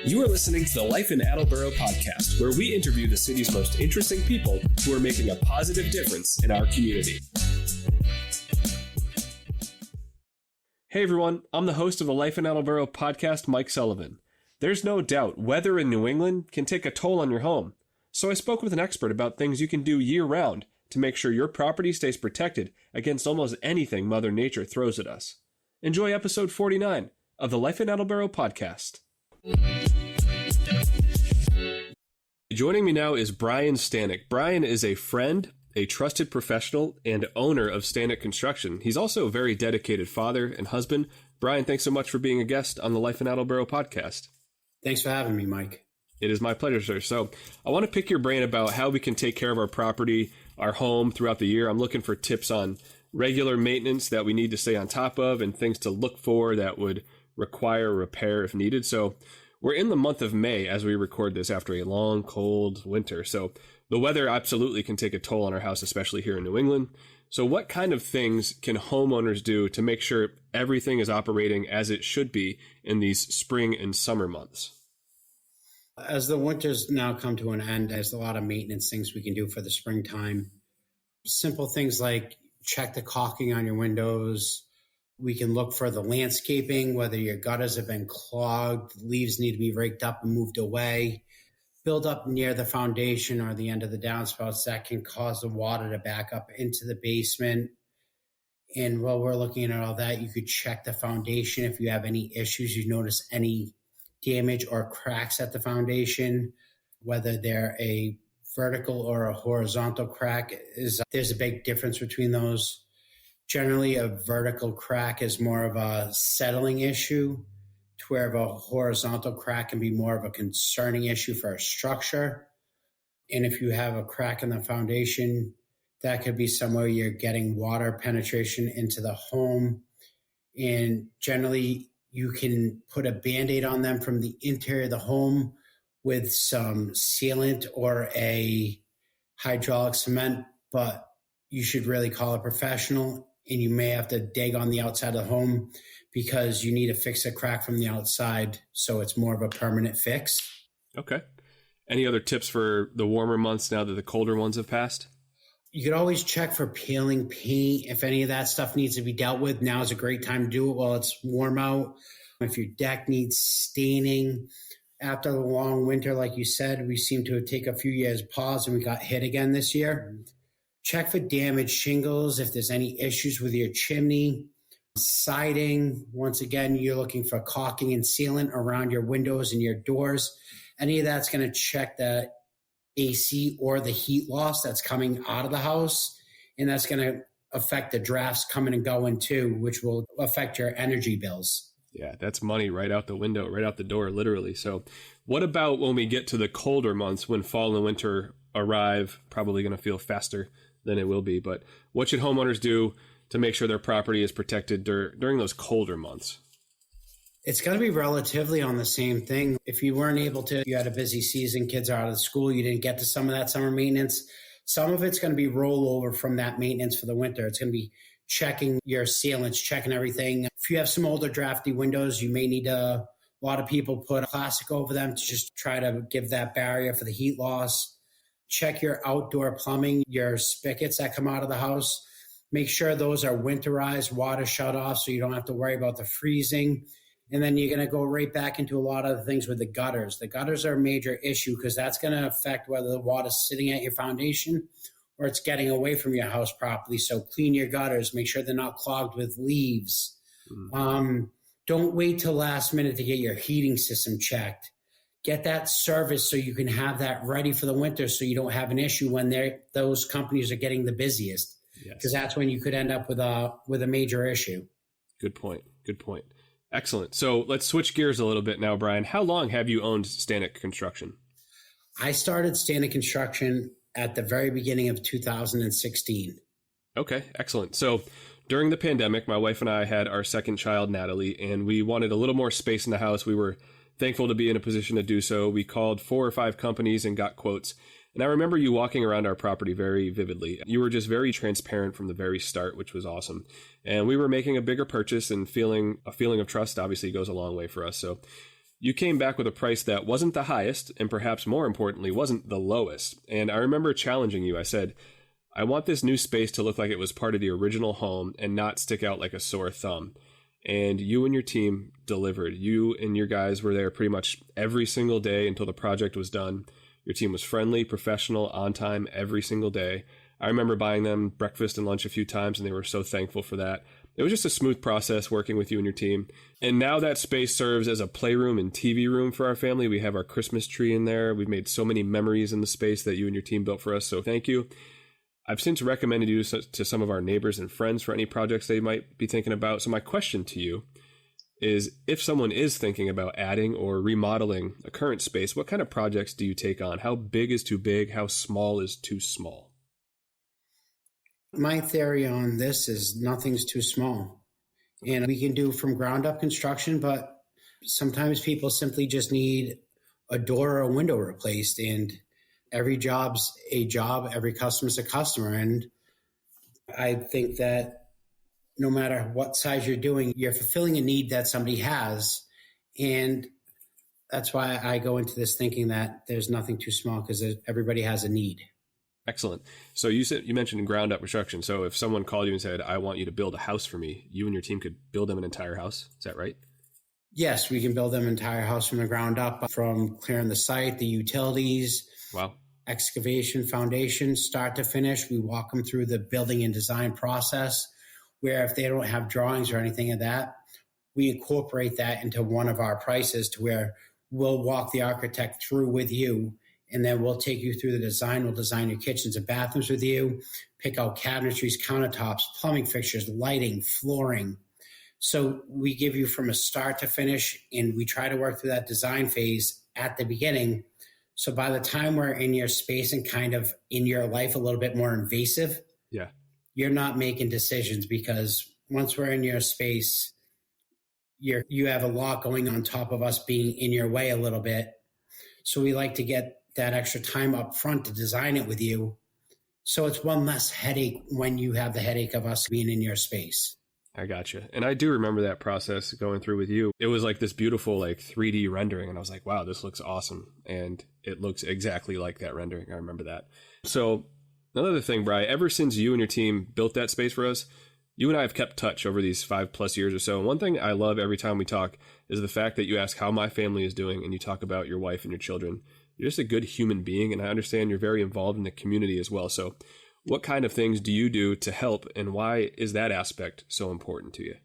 You are listening to the Life in Attleboro podcast, where we interview the city's most interesting people who are making a positive difference in our community. Hey everyone, I'm the host of the Life in Attleboro podcast, Mike Sullivan. There's no doubt weather in New England can take a toll on your home, so I spoke with an expert about things you can do year-round to make sure your property stays protected against almost anything Mother Nature throws at us. Enjoy episode 49 of the Life in Attleboro podcast. Joining me now is Brian Stanek. Brian is a friend, a trusted professional, and owner of Stanek Construction. He's also a very dedicated father and husband. Brian, thanks so much for being a guest on the Life in Attleboro podcast. Thanks for having me, Mike. It is my pleasure, sir. So I want to pick your brain about how we can take care of our property, our home throughout the year. I'm looking for tips on regular maintenance that we need to stay on top of and things to look for that would require repair if needed. So we're in the month of May as we record this after a long, cold winter. So the weather absolutely can take a toll on our house, especially here in New England. So what kind of things can homeowners do to make sure everything is operating as it should be in these spring and summer months? As the winters now come to an end, there's a lot of maintenance things we can do for the springtime. Simple things like check the caulking on your windows. We can look for the landscaping, whether your gutters have been clogged, leaves need to be raked up and moved away. Build up near the foundation or the end of the downspouts that can cause the water to back up into the basement. And while we're looking at all that, you could check the foundation. If you have any issues, you notice any damage or cracks at the foundation, whether they're a vertical or a horizontal crack, there's a big difference between those. Generally, a vertical crack is more of a settling issue, to where a horizontal crack can be more of a concerning issue for a structure. And if you have a crack in the foundation, that could be somewhere you're getting water penetration into the home. And generally, you can put a Band-Aid on them from the interior of the home with some sealant or a hydraulic cement, but you should really call a professional. And you may have to dig on the outside of the home because you need to fix a crack from the outside, so it's more of a permanent fix. Okay. Any other tips for the warmer months now that the colder ones have passed? You could always check for peeling paint. If any of that stuff needs to be dealt with, now is a great time to do it while it's warm out. If your deck needs staining, after the long winter, like you said, we seem to take a few years pause and we got hit again this year. Check for damaged shingles if there's any issues with your chimney. Siding, once again, you're looking for caulking and sealant around your windows and your doors. Any of that's going to check the AC or the heat loss that's coming out of the house, and that's going to affect the drafts coming and going too, which will affect your energy bills. Yeah, that's money right out the window, right out the door, literally. So what about when we get to the colder months, when fall and winter arrive? Probably going to feel faster than it will be. But what should homeowners do to make sure their property is protected during those colder months? It's going to be relatively on the same thing. If you weren't able to, you had a busy season, kids are out of school, you didn't get to some of that summer maintenance. Some of it's going to be rollover from that maintenance for the winter. It's going to be checking your sealants, checking everything. If you have some older drafty windows, you may need a lot of people put plastic over them to just try to give that barrier for the heat loss. Check your outdoor plumbing, your spigots that come out of the house. Make sure those are winterized, water shut off, so you don't have to worry about the freezing. And then you're going to go right back into a lot of the things with the gutters. The gutters are a major issue because that's going to affect whether the water's sitting at your foundation or it's getting away from your house properly. So clean your gutters. Make sure they're not clogged with leaves. Don't wait till last minute to get your heating system checked. Get that service so you can have that ready for the winter so you don't have an issue when those companies are getting the busiest. Because that's when you could end up with a major issue. Good point. Good point. Excellent. So let's switch gears a little bit now, Brian. How long have you owned Stanek Construction? I started Stanek Construction at the very beginning of 2016. Okay, excellent. So during the pandemic, my wife and I had our second child, Natalie, and we wanted a little more space in the house. We were thankful to be in a position to do so. We called 4 or 5 companies and got quotes. And I remember you walking around our property very vividly. You were just very transparent from the very start, which was awesome. And we were making a bigger purchase, and a feeling of trust obviously goes a long way for us. So you came back with a price that wasn't the highest, and perhaps more importantly, wasn't the lowest. And I remember challenging you. I said, I want this new space to look like it was part of the original home and not stick out like a sore thumb. And you and your team delivered. You and your guys were there pretty much every single day until the project was done. Your team was friendly, professional, on time every single day. I remember buying them breakfast and lunch a few times, and they were so thankful for that. It was just a smooth process working with you and your team. And now that space serves as a playroom and TV room for our family. We have our Christmas tree in there. We've made so many memories in the space that you and your team built for us. So thank you. I've since recommended you to some of our neighbors and friends for any projects they might be thinking about. So my question to you is, if someone is thinking about adding or remodeling a current space, what kind of projects do you take on? How big is too big? How small is too small? My theory on this is nothing's too small. And we can do from ground up construction, but sometimes people simply just need a door or a window replaced. And every job's a job, every customer's a customer. And I think that no matter what size you're doing, you're fulfilling a need that somebody has. And that's why I go into this thinking that there's nothing too small, because everybody has a need. Excellent. So you mentioned ground up construction. So if someone called you and said, I want you to build a house for me, you and your team could build them an entire house. Is that right? Yes, we can build them an entire house from the ground up, from clearing the site, the utilities, wow, excavation, foundation, start to finish. We walk them through the building and design process, where if they don't have drawings or anything of that, we incorporate that into one of our prices, to where we'll walk the architect through with you. And then we'll take you through the design. We'll design your kitchens and bathrooms with you, pick out cabinetries, countertops, plumbing fixtures, lighting, flooring. So we give you from a start to finish, and we try to work through that design phase at the beginning. So by the time we're in your space and kind of in your life a little bit more invasive, you're not making decisions, because once we're in your space, you have a lot going on top of us being in your way a little bit. So we like to get that extra time up front to design it with you. So it's one less headache when you have the headache of us being in your space. I gotcha. And I do remember that process going through with you. It was like this beautiful 3D rendering. And I was like, wow, this looks awesome. And it looks exactly like that rendering. I remember that. So another thing, Bri, ever since you and your team built that space for us, you and I have kept touch over these 5+ years or so. And one thing I love every time we talk is the fact that you ask how my family is doing, and you talk about your wife and your children. You're just a good human being, and I understand you're very involved in the community as well. So what kind of things do you do to help, and why is that aspect so important to you?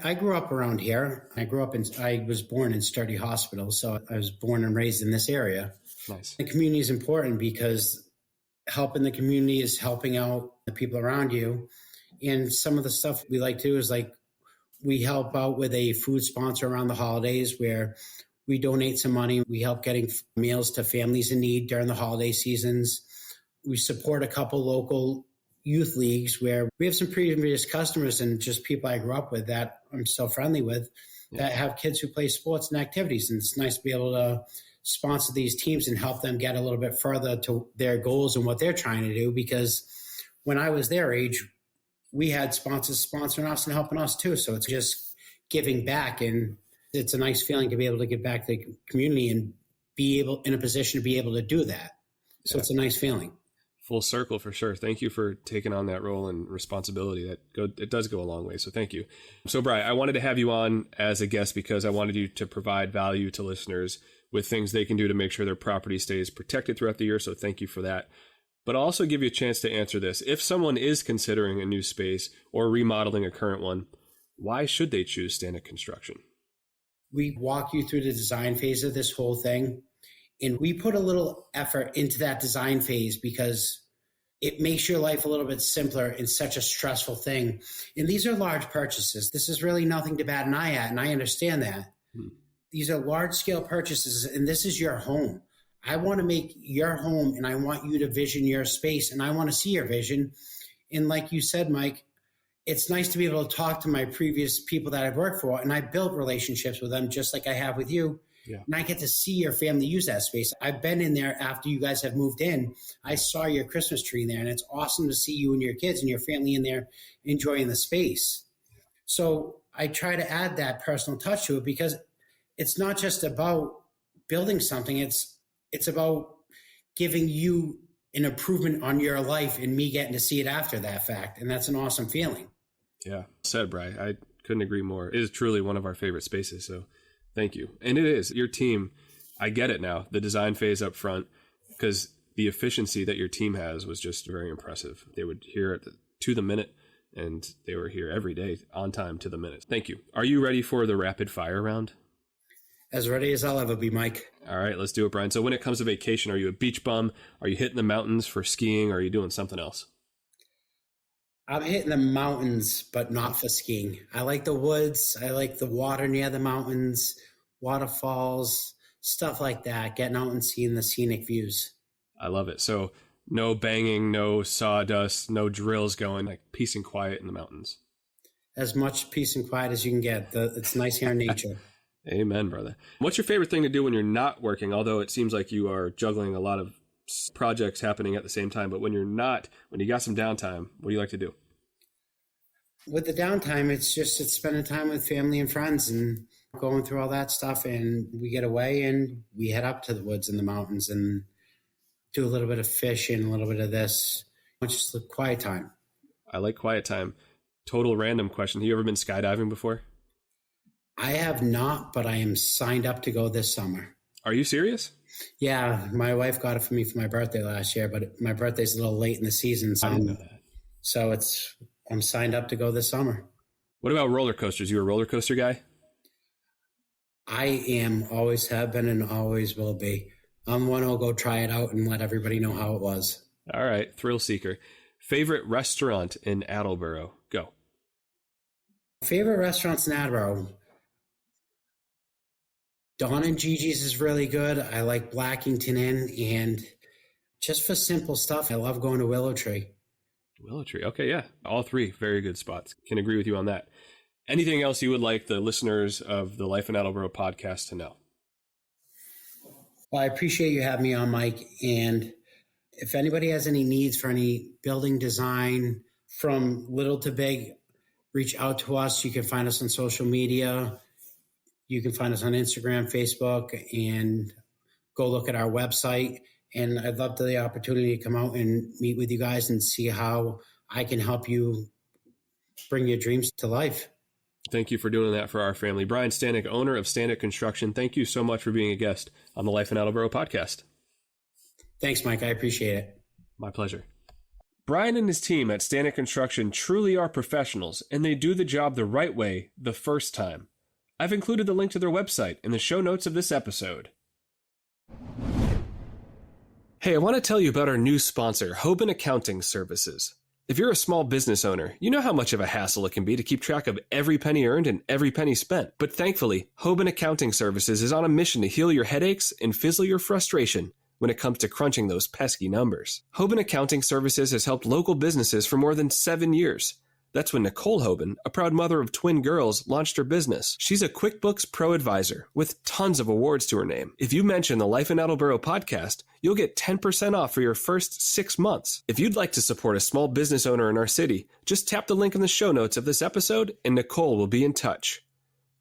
I grew up around here. I was born in Sturdy Hospital, so I was born and raised in this area. Nice. The community is important, because helping the community is helping out the people around you. And some of the stuff we like to do is we help out with a food sponsor around the holidays, where we donate some money. We help getting meals to families in need during the holiday seasons. We support a couple local youth leagues, where we have some previous customers and just people I grew up with that I'm still friendly with, that have kids who play sports and activities. And it's nice to be able to sponsor these teams and help them get a little bit further to their goals and what they're trying to do. Because when I was their age, we had sponsors sponsoring us and helping us too. So it's just giving back, and it's a nice feeling to be able to give back to the community and be able in a position to be able to do that. So it's a nice feeling. Full circle for sure. Thank you for taking on that role and responsibility. It does go a long way. So thank you. So Bri, I wanted to have you on as a guest because I wanted you to provide value to listeners with things they can do to make sure their property stays protected throughout the year. So thank you for that. But I'll also give you a chance to answer this. If someone is considering a new space or remodeling a current one, why should they choose Stanek Construction? We walk you through the design phase of this whole thing, and we put a little effort into that design phase because it makes your life a little bit simpler in such a stressful thing. And these are large purchases. This is really nothing to bat an eye at, and I understand that. These are large-scale purchases, and this is your home. I want to make your home, and I want you to vision your space, and I want to see your vision. And like you said, Mike, it's nice to be able to talk to my previous people that I've worked for, and I built relationships with them just like I have with you. Yeah. And I get to see your family use that space. I've been in there after you guys have moved in. I saw your Christmas tree in there, and it's awesome to see you and your kids and your family in there enjoying the space. So I try to add that personal touch to it because it's not just about building something. It's about giving you an improvement on your life and me getting to see it after that fact. And that's an awesome feeling. Yeah. Said, Bri. I couldn't agree more. It is truly one of our favorite spaces. So thank you. And it is your team. I get it now. The design phase up front, because the efficiency that your team has was just very impressive. They would hear it to the minute, and they were here every day on time to the minute. Thank you. Are you ready for the rapid fire round? As ready as I'll ever be, Mike. All right, let's do it, Brian. So when it comes to vacation, are you a beach bum? Are you hitting the mountains for skiing? Or are you doing something else? I'm hitting the mountains, but not for skiing. I like the woods. I like the water near the mountains, waterfalls, stuff like that. Getting out and seeing the scenic views. I love it. So no banging, no sawdust, no drills going, like peace and quiet in the mountains. As much peace and quiet as you can get. It's nice here in nature. Amen, brother. What's your favorite thing to do when you're not working? Although it seems like you are juggling a lot of projects happening at the same time, but when you're not, when you got some downtime, what do you like to do? With the downtime, it's spending time with family and friends and going through all that stuff. And we get away and we head up to the woods and the mountains and do a little bit of fishing, a little bit of this. Just the quiet time. I like quiet time. Total random question. Have you ever been skydiving before? I have not, but I am signed up to go this summer. Are you serious? Yeah, my wife got it for me for my birthday last year, but my birthday's a little late in the season. I didn't know that. So I'm signed up to go this summer. What about roller coasters? You a roller coaster guy? I am, always have been, and always will be. I'm one who'll go try it out and let everybody know how it was. All right, thrill seeker. Favorite restaurant in Attleboro? Go. Favorite restaurants in Attleboro? Dawn and Gigi's is really good. I like Blackington Inn, and just for simple stuff, I love going to Willow Tree. Willow Tree. Okay, yeah. All three very good spots. Can agree with you on that. Anything else you would like the listeners of the Life in Attleboro podcast to know? Well, I appreciate you having me on, Mike. And if anybody has any needs for any building design from little to big, reach out to us. You can find us on social media. You can find us on Instagram, Facebook, and go look at our website. And I'd love the opportunity to come out and meet with you guys and see how I can help you bring your dreams to life. Thank you for doing that for our family. Brian Stanek, owner of Stanek Construction, thank you so much for being a guest on the Life in Attleboro podcast. Thanks, Mike. I appreciate it. My pleasure. Brian and his team at Stanek Construction truly are professionals, and they do the job the right way the first time. I've included the link to their website in the show notes of this episode. Hey, I want to tell you about our new sponsor, Hoban Accounting Services. If you're a small business owner, you know how much of a hassle it can be to keep track of every penny earned and every penny spent. But thankfully, Hoban Accounting Services is on a mission to heal your headaches and fizzle your frustration when it comes to crunching those pesky numbers. Hoban Accounting Services has helped local businesses for more than 7 years. That's when Nicole Hoban, a proud mother of twin girls, launched her business. She's a QuickBooks Pro advisor with tons of awards to her name. If you mention the Life in Attleboro podcast, you'll get 10% off for your first 6 months. If you'd like to support a small business owner in our city, just tap the link in the show notes of this episode and Nicole will be in touch.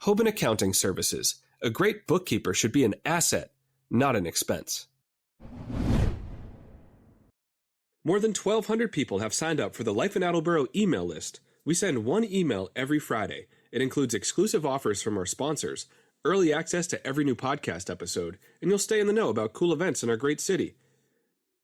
Hoban Accounting Services. A great bookkeeper should be an asset, not an expense. More than 1,200 people have signed up for the Life in Attleboro email list. We send one email every Friday. It includes exclusive offers from our sponsors, early access to every new podcast episode, and you'll stay in the know about cool events in our great city.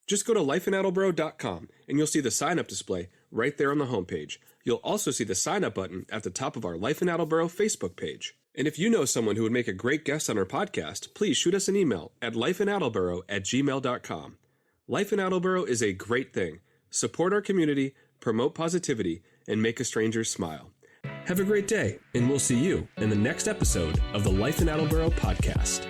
Just go to lifeinattleboro.com and you'll see the sign-up display right there on the homepage. You'll also see the sign-up button at the top of our Life in Attleboro Facebook page. And if you know someone who would make a great guest on our podcast, please shoot us an email at lifeinattleboro@gmail.com. Life in Attleboro is a great thing. Support our community, promote positivity, and make a stranger smile. Have a great day, and we'll see you in the next episode of the Life in Attleboro podcast.